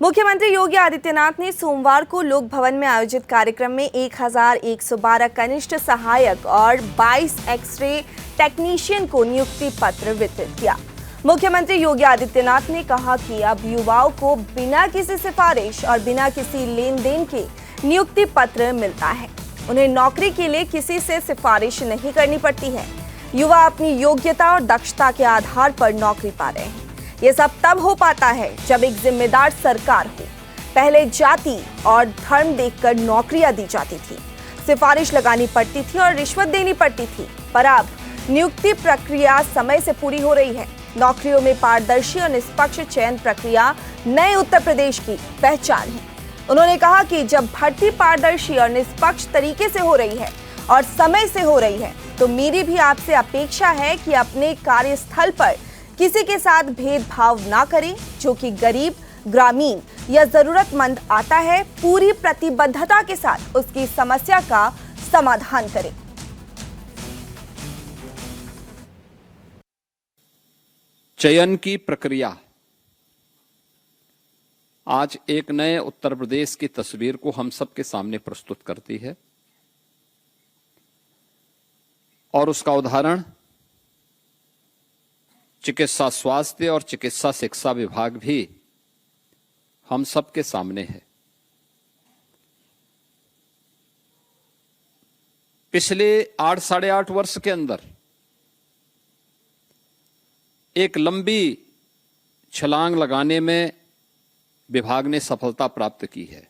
मुख्यमंत्री योगी आदित्यनाथ ने सोमवार को लोक भवन में आयोजित कार्यक्रम में 1112 कनिष्ठ सहायक और 22 एक्स-रे टेक्नीशियन को नियुक्ति पत्र वितरित किया। मुख्यमंत्री योगी आदित्यनाथ ने कहा कि अब युवाओं को बिना किसी सिफारिश और बिना किसी लेन देन के नियुक्ति पत्र मिलता है। उन्हें नौकरी के लिए किसी से सिफारिश नहीं करनी पड़ती है। युवा अपनी योग्यता और दक्षता के आधार पर नौकरी पा रहे हैं। ये सब तब हो पाता है जब एक जिम्मेदार सरकार हो। पहले जाति और धर्म देखकर नौकरियां दी जाती थी, सिफारिश लगानी पड़ती थी और रिश्वत देनी पड़ती थी, पर अब नियुक्ति प्रक्रिया समय से पूरी हो रही है। नौकरियों में पारदर्शी और निष्पक्ष चयन प्रक्रिया नए उत्तर प्रदेश की पहचान है। उन्होंने कहा कि जब भर्ती पारदर्शी और निष्पक्ष तरीके से हो रही है और समय से हो रही है, तो मेरी भी आपसे अपेक्षा है कि अपने कार्यस्थल पर किसी के साथ भेदभाव ना करें। जो कि गरीब, ग्रामीण या जरूरतमंद आता है, पूरी प्रतिबद्धता के साथ उसकी समस्या का समाधान करें। चयन की प्रक्रिया आज एक नए उत्तर प्रदेश की तस्वीर को हम सबके सामने प्रस्तुत करती है और उसका उदाहरण चिकित्सा स्वास्थ्य और चिकित्सा शिक्षा विभाग भी हम सबके सामने है। पिछले 8 साढ़े 8 वर्ष के अंदर एक लंबी छलांग लगाने में विभाग ने सफलता प्राप्त की है।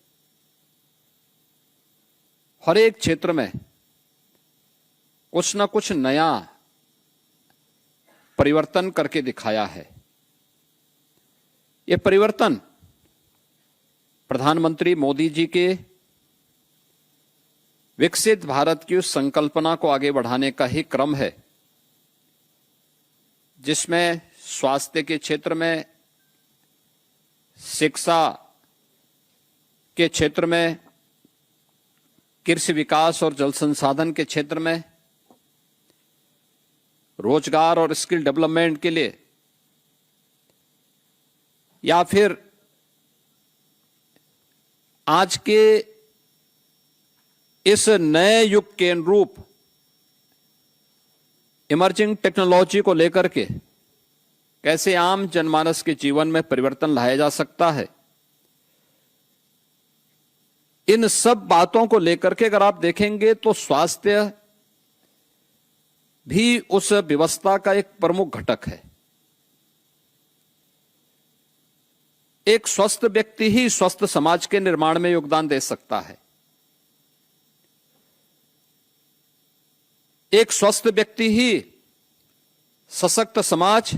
हर एक क्षेत्र में कुछ न कुछ नया परिवर्तन करके दिखाया है। ये परिवर्तन प्रधानमंत्री मोदी जी के विकसित भारत की उस संकल्पना को आगे बढ़ाने का ही क्रम है, जिसमें स्वास्थ्य के क्षेत्र में, शिक्षा के क्षेत्र में, कृषि विकास और जल संसाधन के क्षेत्र में, रोजगार और स्किल डेवलपमेंट के लिए, या फिर आज के इस नए युग के अनुरूप इमर्जिंग टेक्नोलॉजी को लेकर के कैसे आम जनमानस के जीवन में परिवर्तन लाया जा सकता है, इन सब बातों को लेकर के अगर आप देखेंगे तो स्वास्थ्य भी उस व्यवस्था का एक प्रमुख घटक है। एक स्वस्थ व्यक्ति ही स्वस्थ समाज के निर्माण में योगदान दे सकता है। एक स्वस्थ व्यक्ति ही सशक्त समाज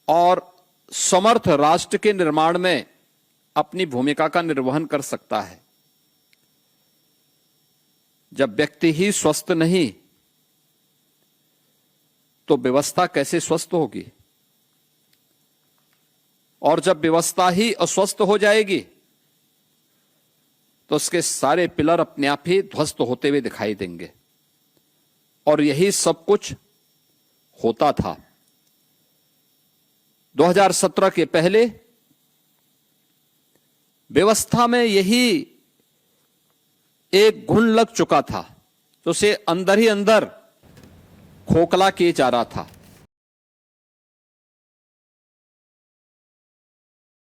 और समर्थ राष्ट्र के निर्माण में अपनी भूमिका का निर्वहन कर सकता है। जब व्यक्ति ही स्वस्थ नहीं तो व्यवस्था कैसे स्वस्थ होगी, और जब व्यवस्था ही अस्वस्थ हो जाएगी तो उसके सारे पिलर अपने आप ही ध्वस्त होते हुए दिखाई देंगे। और यही सब कुछ होता था। 2017 के पहले व्यवस्था में यही एक घुन लग चुका था, तो उसे अंदर ही अंदर खोखला किए जा रहा था।